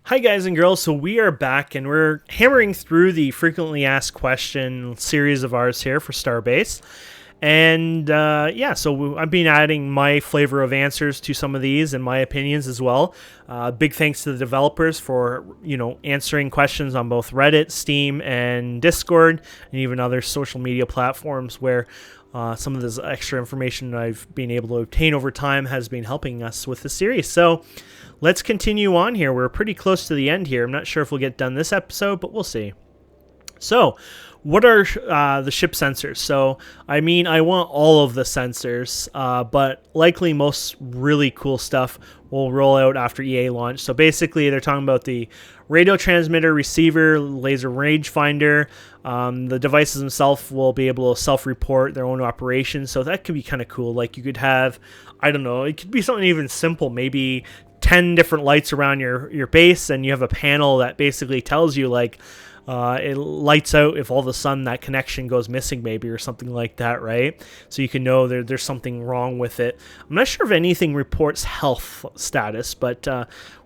Hi guys and girls, so we are back and we're hammering through the frequently asked question series of ours here for Starbase. And so I've been adding my flavor of answers to some of these and my opinions as well. Big thanks to the developers for, answering questions on both Reddit, Steam, and Discord, and even other social media platforms where some of this extra information I've been able to obtain over time has been helping us with the series. So let's continue on here. We're pretty close to the end here. I'm not sure if we'll get done this episode, but we'll see. So, what are the ship sensors? So, I want all of the sensors, but likely most really cool stuff will roll out after EA launch. So, basically, they're talking about the radio transmitter, receiver, laser rangefinder. The devices themselves will be able to self-report their own operations. So, that could be kind of cool. Like, you could have, I don't know, it could be something even simple, maybe 10 different lights around your base, and you have a panel that basically tells you, like, it lights out if all of a sudden that connection goes missing, maybe, or something like that, right? So you can know there's something wrong with it. I'm not sure if anything reports health status, but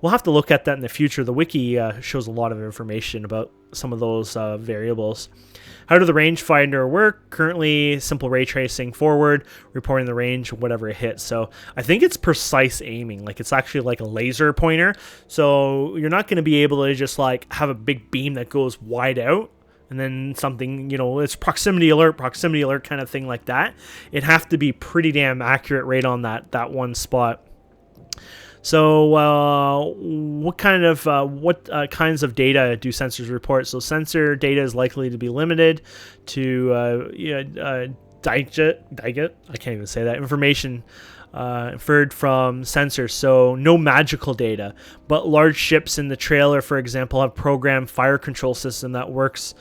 we'll have to look at that in the future. The wiki shows a lot of information about some of those variables. How does the rangefinder work? Currently, simple ray tracing forward, reporting the range, whatever it hits. So I think it's precise aiming. Like, it's actually like a laser pointer. So you're not going to be able to just like have a big beam that goes wide out and then something, it's proximity alert kind of thing like that. It'd have to be pretty damn accurate right on that one spot. So what kinds of data do sensors report? So sensor data is likely to be limited to digit. I can't even say that. Information inferred from sensors. So no magical data, but large ships in the trailer, for example, have programmed fire control system that works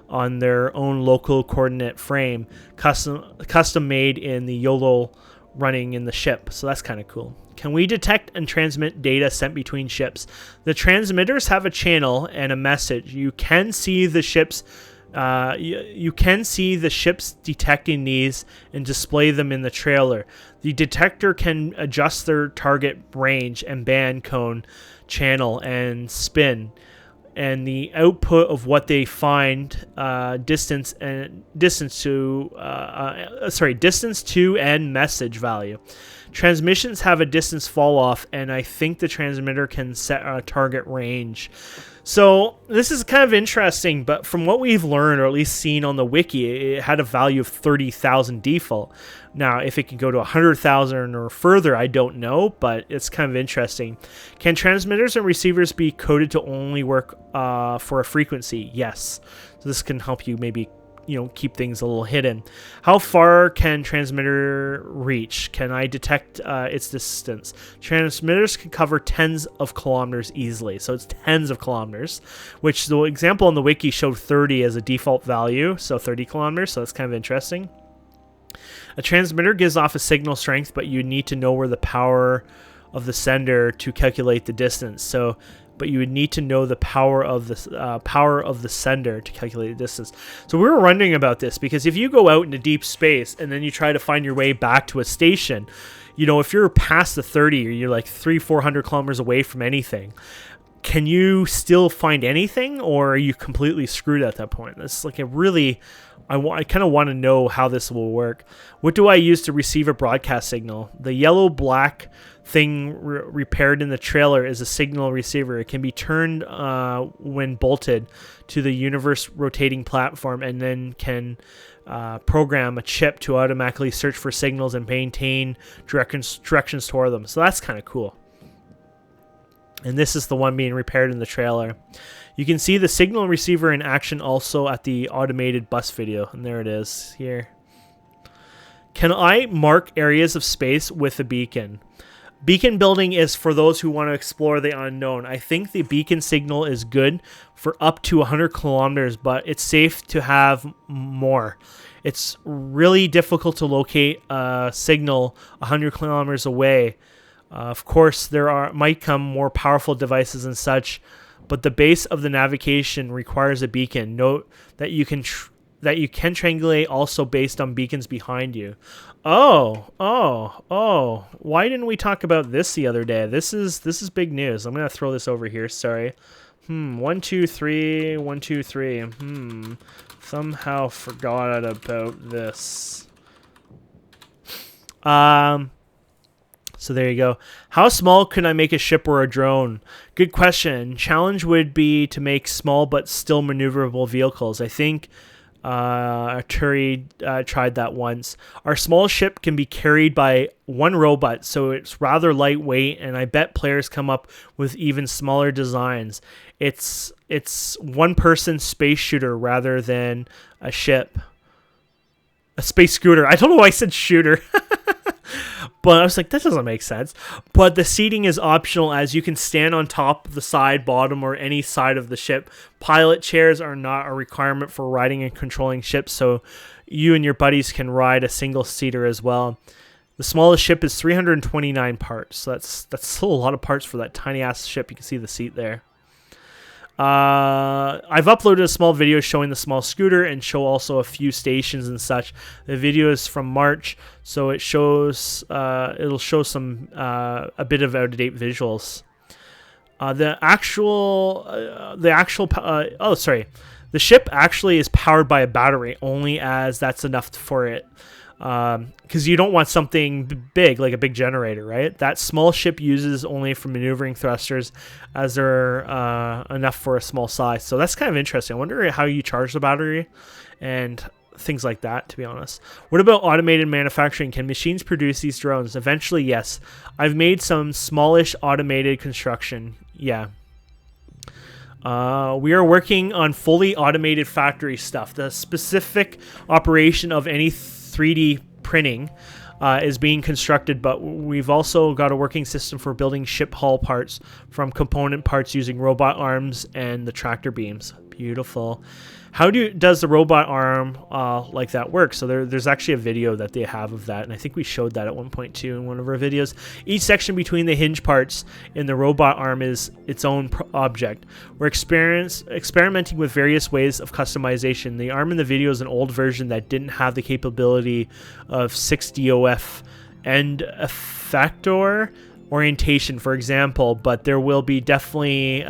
on their own local coordinate frame, custom made in the YOLO running in the ship. So that's kind of cool. Can we detect and transmit data sent between ships? The transmitters have a channel and a message. You can see the ships. You can see the ships detecting these and display them in the trailer. The detector can adjust their target range and band cone, channel, and spin. And the output of what they find, distance to and message value. Transmissions have a distance fall off, and I think the transmitter can set a target range. So this is kind of interesting, but from what we've learned, or at least seen on the wiki, it had a value of 30,000 default. Now, if it can go to 100,000 or further, I don't know, but it's kind of interesting. Can transmitters and receivers be coded to only work for a frequency? Yes. So this can help you maybe keep things a little hidden. How far can transmitter reach? Can I detect its distance? Transmitters can cover tens of kilometers easily. So it's tens of kilometers, which the example on the wiki showed 30 as a default value. So 30 kilometers. So that's kind of interesting. A transmitter gives off a signal strength, but you need to know where the power of the sender to calculate the distance. But you would need to know the power of the sender to calculate the distance. So we were wondering about this because if you go out into deep space and then you try to find your way back to a station, if you're past the 30 or you're like 300-400 kilometers away from anything, can you still find anything, or are you completely screwed at that point? That's like I kind of want to know how this will work. What do I use to receive a broadcast signal? The yellow-black thing repaired in the trailer is a signal receiver. It can be turned when bolted to the universe rotating platform, and then can program a chip to automatically search for signals and maintain directions toward them. So that's kind of cool. And this is the one being repaired in the trailer. You can see the signal receiver in action also at the automated bus video. And there it is here. Can I mark areas of space with a beacon? Beacon building is for those who want to explore the unknown. I think the beacon signal is good for up to 100 kilometers, but it's safe to have more. It's really difficult to locate a signal 100 kilometers away. Of course, there might come more powerful devices and such, but the base of the navigation requires a beacon. Note that you can that you can triangulate also based on beacons behind you. Oh. Why didn't we talk about this the other day? This is big news. I'm going to throw this over here. Sorry. 1, 2, 3. 1, 2, 3. Somehow forgot about this. So there you go. How small can I make a ship or a drone? Good question. Challenge would be to make small but still maneuverable vehicles. I think Turi tried that once. Our small ship can be carried by one robot, so it's rather lightweight, and I bet players come up with even smaller designs. It's one-person space shooter rather than a ship. A space scooter. I don't know why I said shooter. But I was like, that doesn't make sense. But the seating is optional, as you can stand on top, the side, bottom, or any side of the ship. Pilot chairs are not a requirement for riding and controlling ships, so you and your buddies can ride a single-seater as well. The smallest ship is 329 parts, so that's still a lot of parts for that tiny-ass ship. You can see the seat there. I've uploaded a small video showing the small scooter and show also a few stations and such. The video is from March, so it shows it'll show some a bit of out-of-date visuals. The ship actually is powered by a battery only, as that's enough for it. Because you don't want something big, like a big generator, right? That small ship uses only for maneuvering thrusters, as they're enough for a small size. So that's kind of interesting. I wonder how you charge the battery and things like that, to be honest. What about automated manufacturing? Can machines produce these drones? Eventually, yes. I've made some smallish automated construction. Yeah. We are working on fully automated factory stuff. The specific operation of any 3D printing is being constructed, but we've also got a working system for building ship hull parts from component parts using robot arms and the tractor beams. Beautiful. How does the robot arm like that work? So there's actually a video that they have of that, and I think we showed that at one point too in one of our videos. Each section between the hinge parts in the robot arm is its own object. We're experimenting with various ways of customization. The arm in the video is an old version that didn't have the capability of 6DOF end effector orientation, for example, but there will be definitely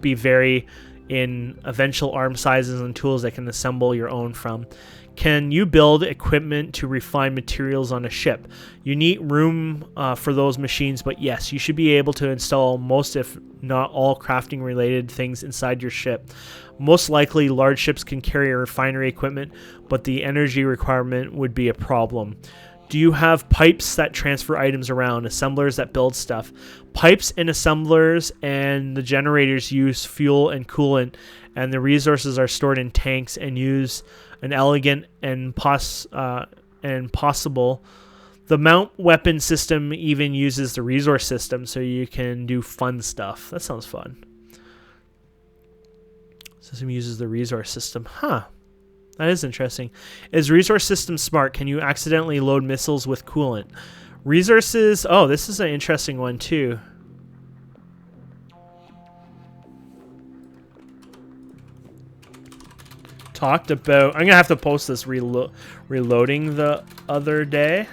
be very in eventual arm sizes and tools that can assemble your own from. Can you build equipment to refine materials on a ship? You need room for those machines, but yes, you should be able to install most, if not all, crafting related things inside your ship. Most likely large ships can carry refinery equipment, but the energy requirement would be a problem. Do you have pipes that transfer items around, assemblers that build stuff? Pipes and assemblers and the generators use fuel and coolant, and the resources are stored in tanks and use an elegant and possible. The mount weapon system even uses the resource system, so you can do fun stuff. That sounds fun. System uses the resource system. Huh. That is interesting. Is resource system smart? Can you accidentally load missiles with coolant? Resources... Oh, this is an interesting one, too. Talked about... I'm going to have to post this reloading the other day.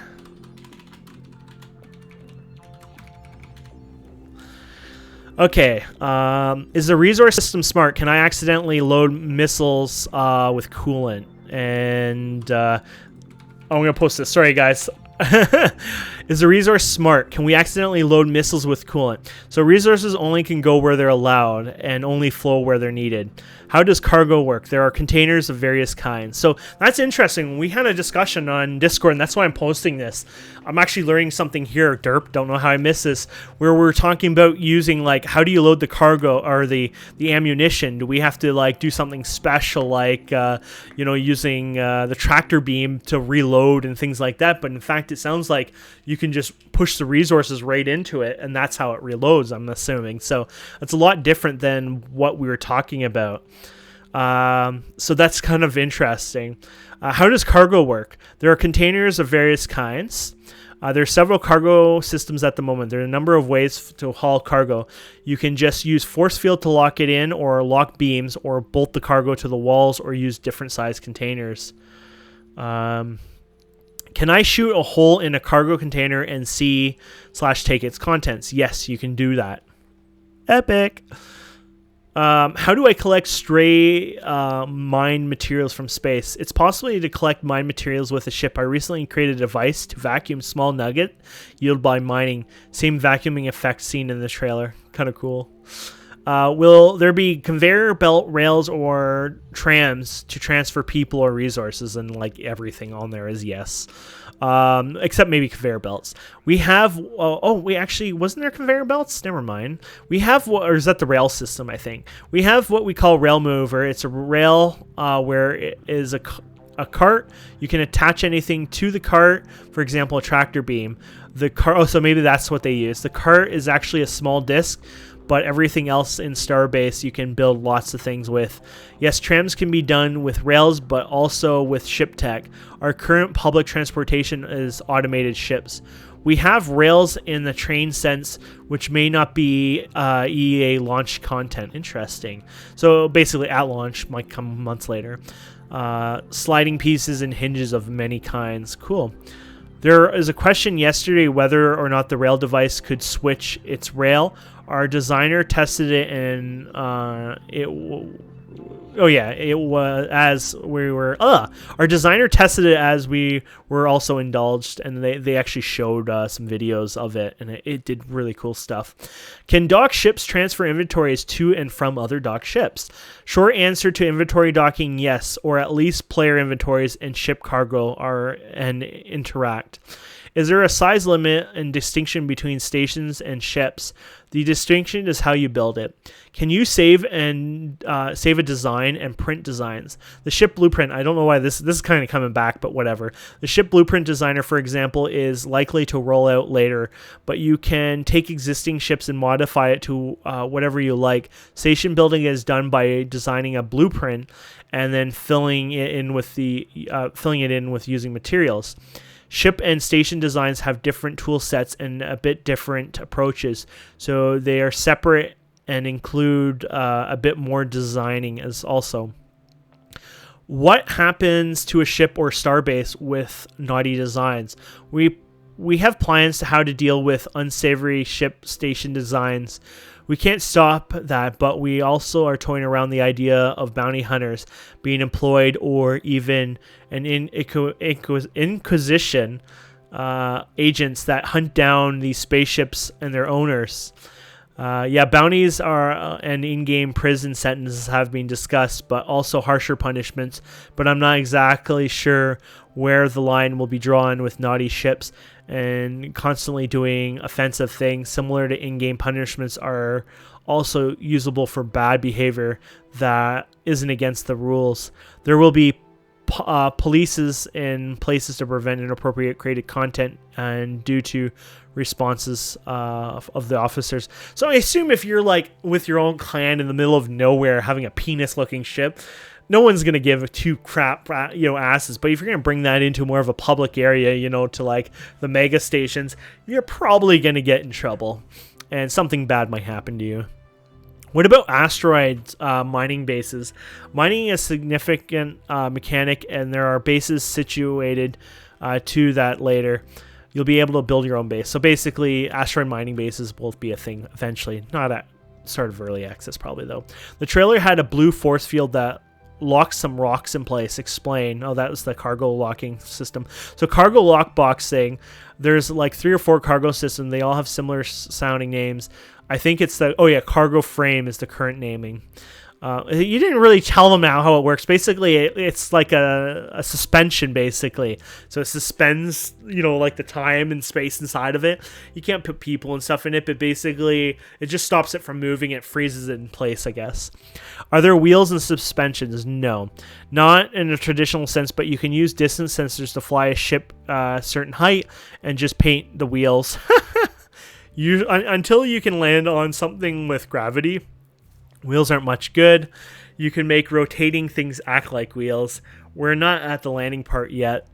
Okay, is the resource system smart? Can I accidentally load missiles with coolant? And I'm going to post this. Sorry, guys. Is the resource smart? Can we accidentally load missiles with coolant? So resources only can go where they're allowed and only flow where they're needed. How does cargo work? There are containers of various kinds. So that's interesting. We had a discussion on Discord, and that's why I'm posting this. I'm actually learning something here, derp. Don't know how I missed this. Where we're talking about using, like, how do you load the cargo or the ammunition? Do we have to, like, do something special, like, using the tractor beam to reload and things like that? But in fact, it sounds like you can just push the resources right into it, and that's how it reloads, I'm assuming. So it's a lot different than what we were talking about. So that's kind of interesting. How does cargo work? There are containers of various kinds. There's several cargo systems at the moment. There are a number of ways to haul cargo. You can just use force field to lock it in, or lock beams, or bolt the cargo to the walls, or use different size containers. Can I shoot a hole in a cargo container and see/take its contents? Yes, you can do that. Epic. How do I collect stray mined materials from space? It's possible to collect mined materials with a ship. I recently created a device to vacuum small nugget yielded by mining. Same vacuuming effect seen in the trailer. Kind of cool. Will there be conveyor belt rails or trams to transfer people or resources? And like everything on there is yes. Except maybe conveyor belts. We have, wasn't there conveyor belts? Never mind. We have, or is that the rail system, I think? We have what we call rail mover. It's a rail where it is a cart. You can attach anything to the cart, for example, a tractor beam. The cart, so maybe that's what they use. The cart is actually a small disc, but everything else in Starbase you can build lots of things with. Yes, trams can be done with rails, but also with ship tech. Our current public transportation is automated ships. We have rails in the train sense, which may not be EA launch content. Interesting. So basically at launch, might come months later. Sliding pieces and hinges of many kinds. Cool. There is a question yesterday whether or not the rail device could switch its rail. Our designer tested it, and it was as we were. Our designer tested it as we were also indulged, and they actually showed some videos of it, and it did really cool stuff. Can dock ships transfer inventories to and from other dock ships? Short answer to inventory docking: yes, or at least player inventories and ship cargo and interact. Is there a size limit and distinction between stations and ships? The distinction is how you build it. Can you save a design and print designs? The ship blueprint, I don't know why this is kind of coming back, but whatever. The ship blueprint designer, for example, is likely to roll out later, but you can take existing ships and modify it to whatever you like. Station building is done by designing a blueprint and then filling it in with using materials. Ship and station designs have different tool sets and a bit different approaches, so they are separate and include a bit more designing as also. What happens to a ship or starbase with naughty designs? We have plans to how to deal with unsavory ship station designs. We can't stop that, but we also are toying around the idea of bounty hunters being employed, or even an Inquisition agents that hunt down these spaceships and their owners. Bounties are and in-game prison sentences have been discussed, but also harsher punishments. But I'm not exactly sure where the line will be drawn with naughty ships and constantly doing offensive things. Similar to in-game punishments are also usable for bad behavior that isn't against the rules. There will be polices in places to prevent inappropriate created content and due to responses of the officers. So I assume if you're like with your own clan in the middle of nowhere having a penis looking ship, no one's going to give two crap asses. But if you're going to bring that into more of a public area, to like the mega stations, you're probably going to get in trouble and something bad might happen to you. What about asteroid mining bases? Mining is a significant mechanic, and there are bases situated to that later. You'll be able to build your own base. So basically, asteroid mining bases will be a thing eventually. Not at start of early access probably, though. The trailer had a blue force field that locked some rocks in place. Explain. Oh, that was the cargo locking system. So cargo lockbox thing, there's like 3 or 4 cargo systems. They all have similar sounding names. I think it's cargo frame is the current naming. You didn't really tell them how it works. Basically, it's like a suspension, basically. So it suspends, like the time and space inside of it. You can't put people and stuff in it, but basically, it just stops it from moving. It freezes it in place, I guess. Are there wheels and suspensions? No. Not in a traditional sense, but you can use distance sensors to fly a ship a certain height and just paint the wheels. Until you can land on something with gravity, wheels aren't much good. You can make rotating things act like wheels. We're not at the landing part yet.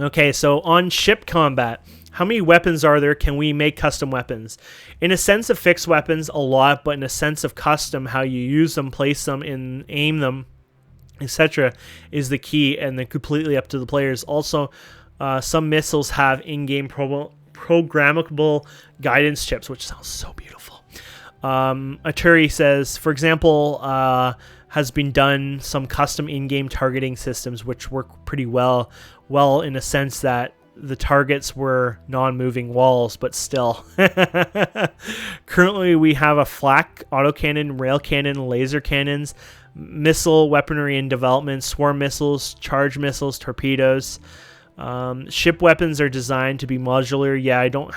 Okay, so on ship combat, how many weapons are there? Can we make custom weapons? In a sense of fixed weapons, a lot, but in a sense of custom, how you use them, place them, and aim them, etc., is the key, and they're completely up to the players. Also, some missiles have in-game programmable guidance chips, which sounds so beautiful. Aturi says, for example, has been done some custom in-game targeting systems which work pretty well in a sense that the targets were non-moving walls, but still. Currently, we have a flak, autocannon, rail cannon, laser cannons, missile weaponry in development, swarm missiles, charge missiles, torpedoes. Ship weapons are designed to be modular. Yeah, I don't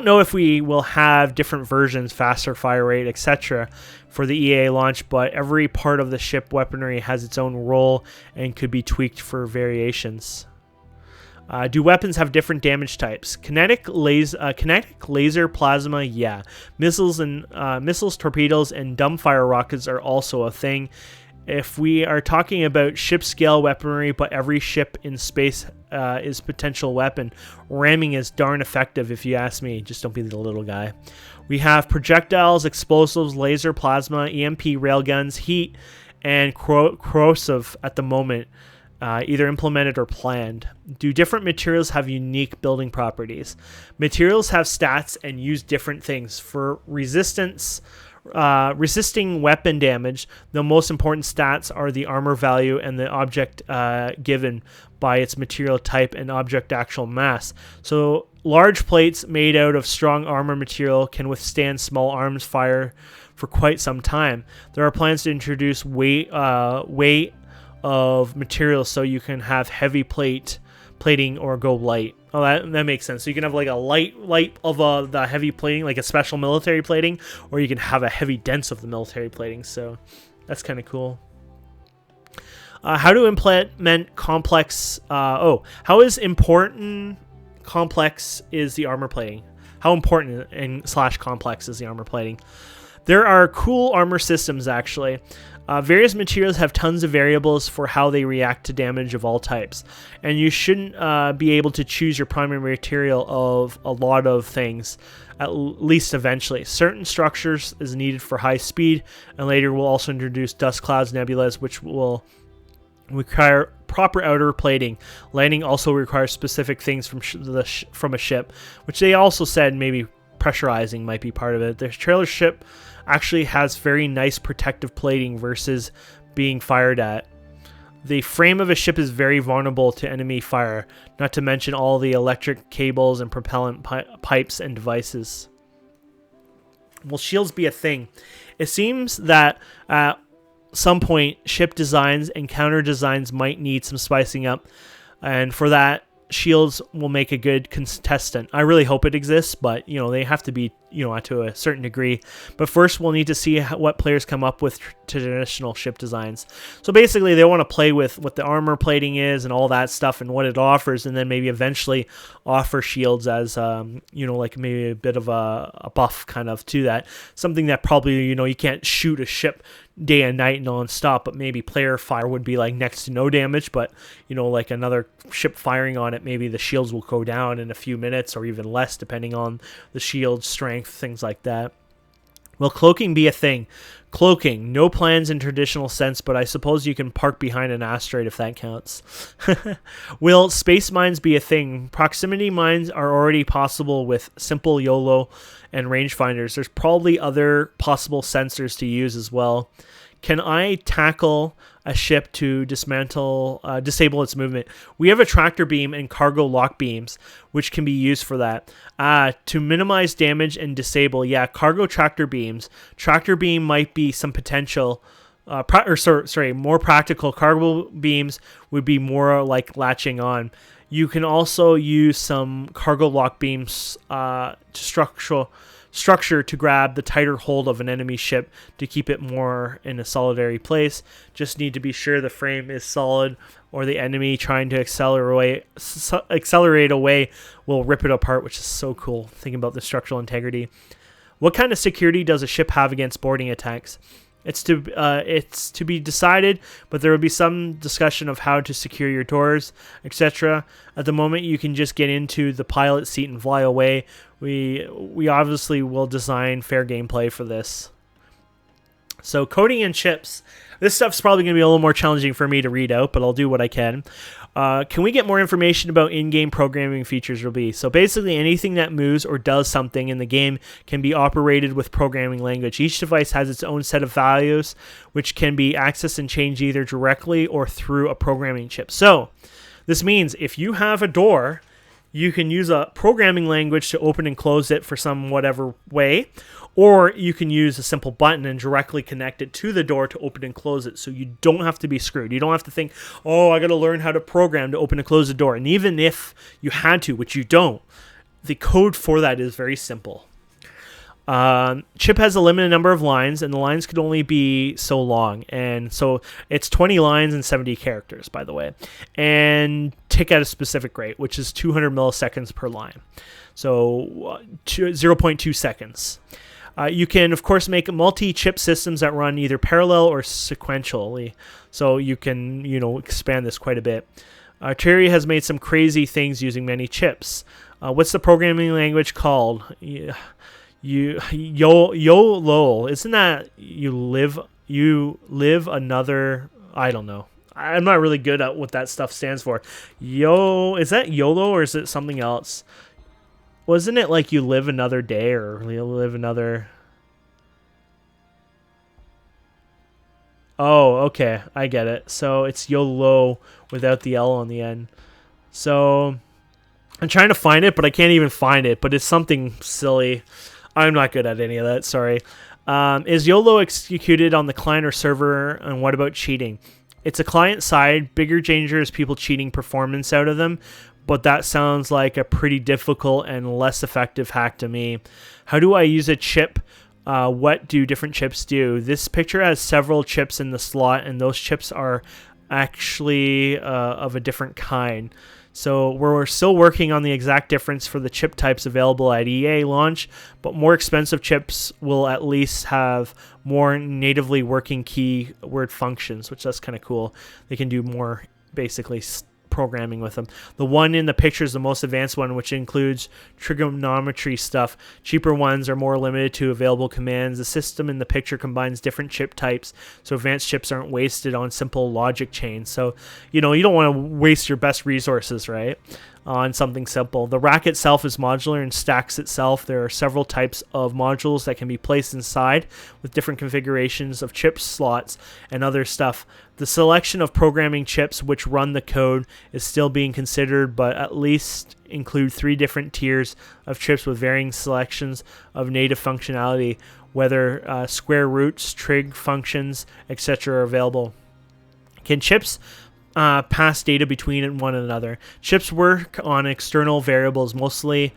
know if we will have different versions, faster fire rate, etc. for the EA launch, but every part of the ship weaponry has its own role and could be tweaked for variations. Do weapons have different damage types? Kinetic laser, plasma, yeah. Missiles, torpedoes, and dumbfire rockets are also a thing. If we are talking about ship-scale weaponry, but every ship in space is potential weapon, ramming is darn effective if you ask me. Just don't be the little guy. We have projectiles, explosives, laser, plasma, EMP, railguns, heat, and corrosive at the moment, either implemented or planned. Do different materials have unique building properties? Materials have stats and use different things. For resistance, resisting weapon damage, the most important stats are the armor value and the object given by its material type and object actual mass. So large plates made out of strong armor material can withstand small arms fire for quite some time. There are plans to introduce weight of materials so you can have heavy plating or go light. Oh, that makes sense. So you can have like a light of the heavy plating, like a special military plating, or you can have a heavy dense of the military plating. So that's kind of cool. How to implement complex? How is important complex is the armor plating? How important and / complex is the armor plating? There are cool armor systems actually. Various materials have tons of variables for how they react to damage of all types, and you shouldn't be able to choose your primary material of a lot of things, at least eventually. Certain structures is needed for high speed, and later we'll also introduce dust clouds, nebulas, which will require proper outer plating. Landing also requires specific things from a ship, which they also said maybe pressurizing might be part of it. The trailer ship actually has very nice protective plating versus being fired at. The frame of a ship is very vulnerable to enemy fire, not to mention all the electric cables and propellant pipes and devices. Will shields be a thing? It seems that at some point ship designs and counter designs might need some spicing up, and for that shields will make a good contestant. I really hope it exists, but they have to be to a certain degree. But first we'll need to see what players come up with traditional ship designs. So basically they want to play with what the armor plating is and all that stuff and what it offers, and then maybe eventually offer shields as like maybe a bit of a buff kind of to that. Something that probably you can't shoot a ship day and night non-stop, but maybe player fire would be like next to no damage, but like another ship firing on it, maybe the shields will go down in a few minutes or even less depending on the shield strength, things like that. Will cloaking be a thing? Cloaking, no plans in traditional sense, but I suppose you can park behind an asteroid if that counts. Will space mines be a thing? Proximity mines are already possible with simple YOLO and rangefinders. There's probably other possible sensors to use as well. Can I tackle a ship to disable its movement? We have a tractor beam and cargo lock beams, which can be used for that. To minimize damage and disable, cargo tractor beams. Tractor beam might be some potential. More practical. Cargo beams would be more like latching on. You can also use some cargo lock beams to structure to grab the tighter hold of an enemy ship to keep it more in a solitary place. Just need to be sure the frame is solid, or the enemy trying to accelerate away will rip it apart, which is so cool. Thinking about the structural integrity. What kind of security does a ship have against boarding attacks? It's to be decided, but there will be some discussion of how to secure your doors, etc. At the moment, you can just get into the pilot seat and fly away. We obviously will design fair gameplay for this. So coding and chips. This stuff's probably going to be a little more challenging for me to read out, but I'll do what I can. Can we get more information about in-game programming features, Ruby? So basically anything that moves or does something in the game can be operated with programming language. Each device has its own set of values, which can be accessed and changed either directly or through a programming chip. So this means if you have a door, you can use a programming language to open and close it for some whatever way, or you can use a simple button and directly connect it to the door to open and close it, so you don't have to be screwed. You don't have to think, oh, I got to learn how to program to open and close the door. And even if you had to, which you don't, the code for that is very simple. Chip has a limited number of lines, and the lines could only be so long, and so it's 20 lines and 70 characters, by the way, and tick at a specific rate, which is 200 milliseconds per line, so 0.2 seconds. You can, of course, make multi-chip systems that run either parallel or sequentially, so you can, expand this quite a bit. Terry has made some crazy things using many chips. What's the programming language called? YOLO, isn't that you live another, I don't know. I'm not really good at what that stuff stands for. Is that YOLO or is it something else? Wasn't it like you live another day or you live another? Oh, okay, I get it. So it's YOLO without the L on the end. So I'm trying to find it, but I can't even find it, but it's something silly. I'm not good at any of that, sorry. Is YOLO executed on the client or server, and what about cheating? It's a client side. Bigger danger is people cheating performance out of them, but that sounds like a pretty difficult and less effective hack to me. How do I use a chip? What do different chips do? This picture has several chips in the slot, and those chips are actually of a different kind. So we're still working on the exact difference for the chip types available at EA launch, but more expensive chips will at least have more natively working keyword functions, which that's kind of cool. They can do more basically programming with them. The one in the picture is the most advanced one, which includes trigonometry stuff. Cheaper ones are more limited to available commands. The system in the picture combines different chip types, so advanced chips aren't wasted on simple logic chains. So, you don't want to waste your best resources, right, on something simple. The rack itself is modular and stacks itself. There are several types of modules that can be placed inside with different configurations of chip slots and other stuff. The selection of programming chips which run the code is still being considered, but at least include 3 different tiers of chips with varying selections of native functionality, whether square roots, trig functions, etc. are available. Can chips pass data between one another? Chips work on external variables mostly,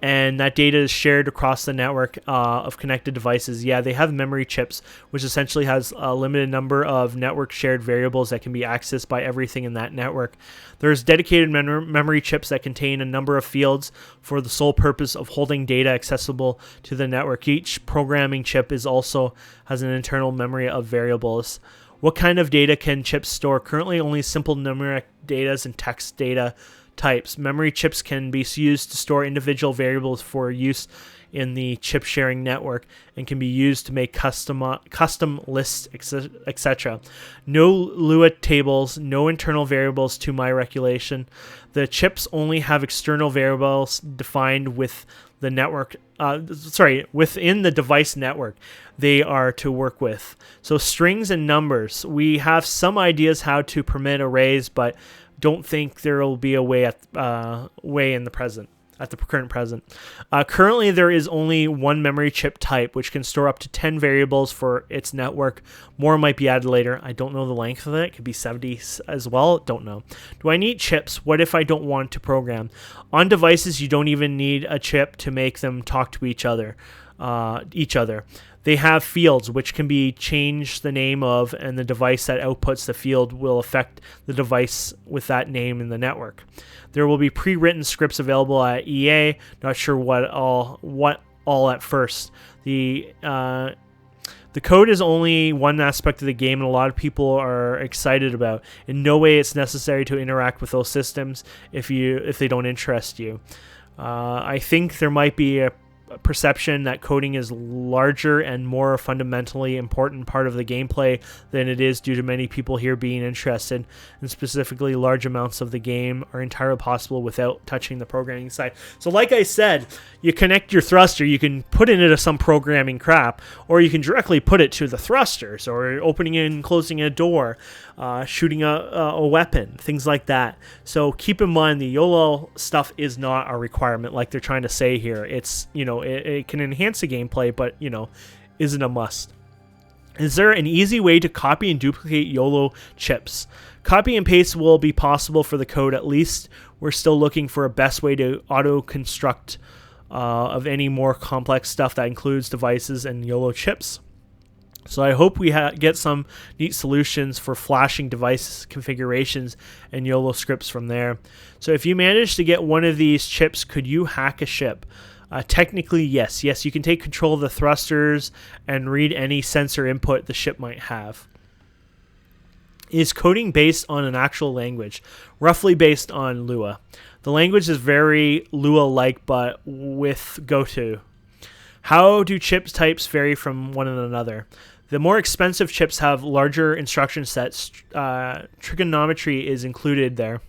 and that data is shared across the network of connected devices. Yeah, they have memory chips, which essentially has a limited number of network shared variables that can be accessed by everything in that network. There's dedicated memory chips that contain a number of fields for the sole purpose of holding data accessible to the network. Each programming chip also has an internal memory of variables. What kind of data can chips store? Currently, only simple numeric data and text data types. Memory chips can be used to store individual variables for use in the chip sharing network and can be used to make custom lists, etc. No Lua tables, no internal variables to my recollection. The chips only have external variables defined with the network, within the device network they are to work with. So strings and numbers. We have some ideas how to permit arrays, but don't think there will be a way at the current present. Currently, there is only one memory chip type, which can store up to 10 variables for its network. More might be added later. I don't know the length of it. It could be 70 as well. Don't know. Do I need chips? What if I don't want to program? On devices, you don't even need a chip to make them talk to each other. They have fields which can be changed the name of, and the device that outputs the field will affect the device with that name in the network. There will be pre-written scripts available at EA. Not sure what all at first. The The code is only one aspect of the game, and a lot of people are excited about. In no way it's necessary to interact with those systems if they don't interest you. I think there might be a perception that coding is larger and more fundamentally important part of the gameplay than it is, due to many people here being interested, and specifically large amounts of the game are entirely possible without touching the programming side. So like I said, you connect your thruster, you can put it into some programming crap, or you can directly put it to the thrusters, or opening and closing a door, shooting a weapon, things like that. So keep in mind, the YOLO stuff is not a requirement like they're trying to say here. It's, it can enhance the gameplay, but, isn't a must. Is there an easy way to copy and duplicate YOLO chips? Copy and paste will be possible for the code, at least. We're still looking for a best way to auto-construct of any more complex stuff that includes devices and YOLO chips. So I hope we get some neat solutions for flashing device configurations and YOLO scripts from there. So if you manage to get one of these chips, could you hack a ship? Technically, yes. Yes, you can take control of the thrusters and read any sensor input the ship might have. Is coding based on an actual language? Roughly based on Lua. The language is very Lua-like, but with Goto. How do chips types vary from one another? The more expensive chips have larger instruction sets. Trigonometry is included there.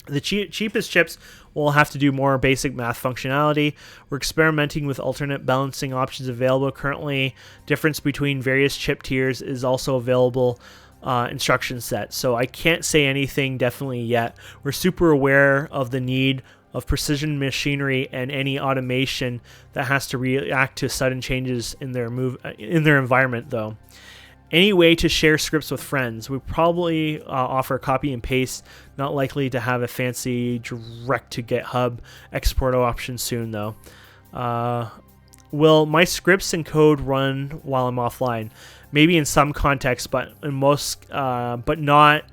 The cheapest chips will have to do more basic math functionality. We're experimenting with alternate balancing options available currently. Difference between various chip tiers is also available instruction set. So I can't say anything definitely yet. We're super aware of the need of precision machinery and any automation that has to react to sudden changes in their environment, though. Any way to share scripts with friends? We probably offer copy and paste. Not likely to have a fancy direct to GitHub export option soon, though. Will my scripts and code run while I'm offline? Maybe in some contexts, but in most, but not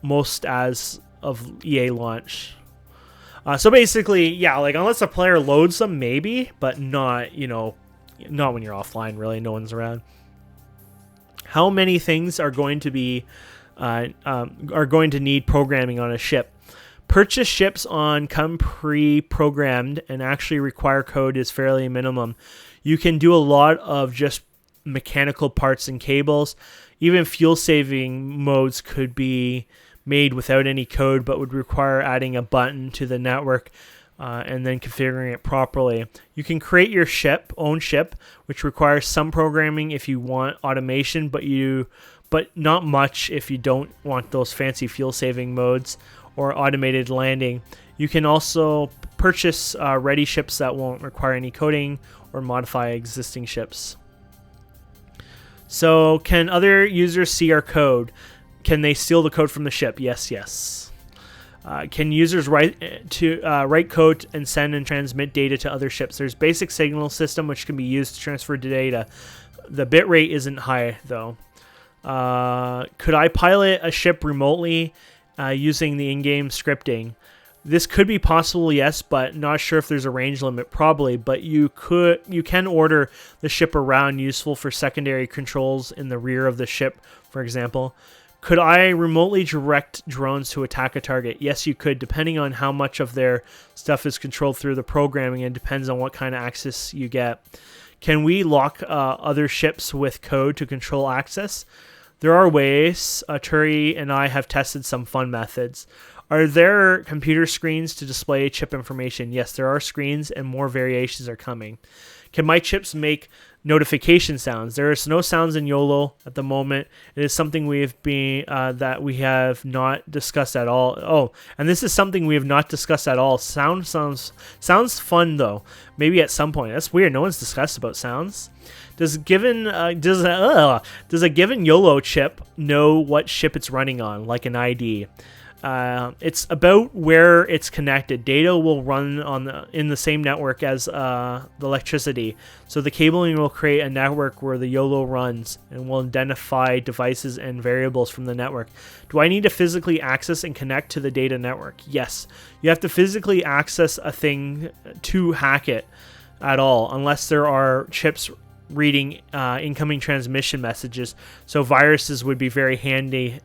most as of EA launch. So basically, yeah, like unless a player loads them, maybe, but not, not when you're offline. Really, no one's around. How many things are going to be need programming on a ship? Purchase ships come pre-programmed and actually require code is fairly minimum. You can do a lot of just mechanical parts and cables. Even fuel-saving modes could be made without any code, but would require adding a button to the network and then configuring it properly. You can create your own ship, which requires some programming if you want automation, but not much if you don't want those fancy fuel-saving modes or automated landing. You can also purchase ready ships that won't require any coding or modify existing ships. So, can other users see our code? Can they steal the code from the ship? Yes. Can users write code and send and transmit data to other ships? There's basic signal system which can be used to transfer data. The bitrate isn't high, though. Could I pilot a ship remotely using the in-game scripting? This could be possible, yes, but not sure if there's a range limit. Probably, but you can order the ship around, useful for secondary controls in the rear of the ship, for example. Could I remotely direct drones to attack a target? Yes, you could, depending on how much of their stuff is controlled through the programming, and depends on what kind of access you get. Can we lock other ships with code to control access? There are ways. Turi and I have tested some fun methods. Are there computer screens to display chip information? Yes, there are screens, and more variations are coming. Can my chips make notification sounds? There is no sounds in YOLO at the moment. It is something that we have not discussed at all. Oh, and this is something we have not discussed at all. Sounds fun though. Maybe at some point. That's weird. No one's discussed about sounds. Does a given YOLO chip know what ship it's running on, like an ID? It's about where it's connected. Data will run in the same network as the electricity, so the cabling will create a network where the YOLO runs and will identify devices and variables from the network. Do I need to physically access and connect to the data network? Yes, you have to physically access a thing to hack it at all, unless there are chips reading incoming transmission messages. So viruses would be very handy.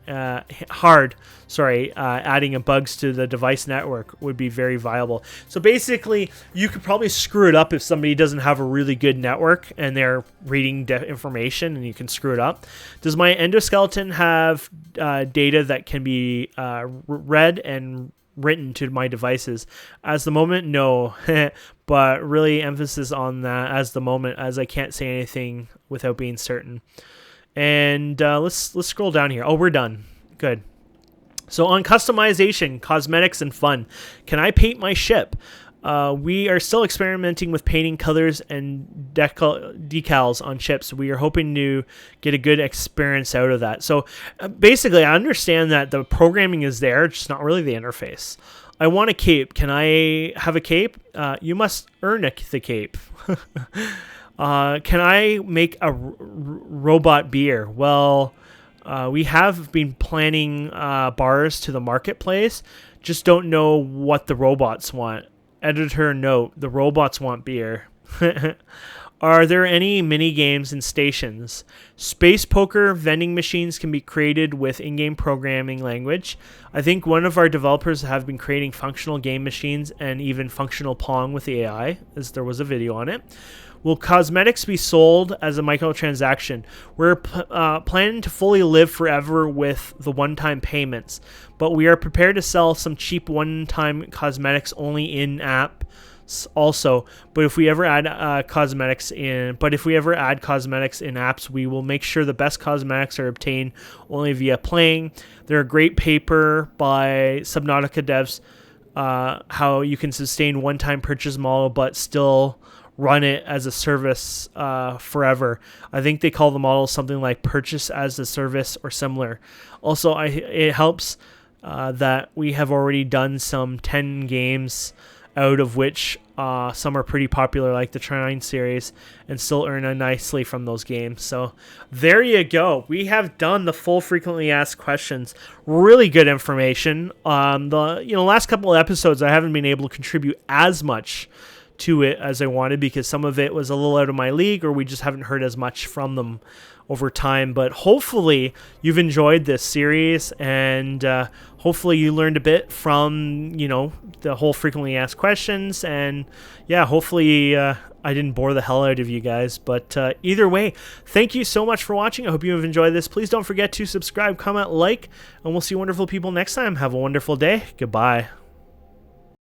Adding bugs to the device network would be very viable. So basically, you could probably screw it up if somebody doesn't have a really good network and they're reading information, and you can screw it up. Does my endoskeleton have data that can be read and written to my devices? As the moment, no. But really emphasis on that as the moment, as I can't say anything without being certain. And let's scroll down here. Oh, we're done. Good. So on customization, cosmetics, and fun, can I paint my ship? We are still experimenting with painting colors and decals on ships. We are hoping to get a good experience out of that. So basically, I understand that the programming is there, just not really the interface. I want a cape. Can I have a cape? You must earn the cape. Can I make a robot beer? Well, we have been planning bars to the marketplace. Just don't know what the robots want. Editor note, the robots want beer. Are there any mini games and stations? Space poker vending machines can be created with in-game programming language. I think one of our developers have been creating functional game machines and even functional Pong with the AI, as there was a video on it. Will cosmetics be sold as a microtransaction? We're planning to fully live forever with the one-time payments, but we are prepared to sell some cheap one-time cosmetics only in-app also. But if we ever add cosmetics in apps, we will make sure the best cosmetics are obtained only via playing. They're a great paper by Subnautica devs, how you can sustain one-time purchase model but still run it as a service forever. I think they call the model something like purchase as a service or similar. Also, it helps that we have already done some 10 games, out of which some are pretty popular, like the Trine series, and still earn nicely from those games. So there you go. We have done the full frequently asked questions. Really good information. The last couple of episodes, I haven't been able to contribute as much to it as I wanted because some of it was a little out of my league, or we just haven't heard as much from them over time. But hopefully you've enjoyed this series, and hopefully you learned a bit from the whole frequently asked questions. And yeah, hopefully I didn't bore the hell out of you guys. But either way, thank you so much for watching. I hope you have enjoyed this. Please don't forget to subscribe, comment, like, and we'll see wonderful people next time. Have a wonderful day. Goodbye.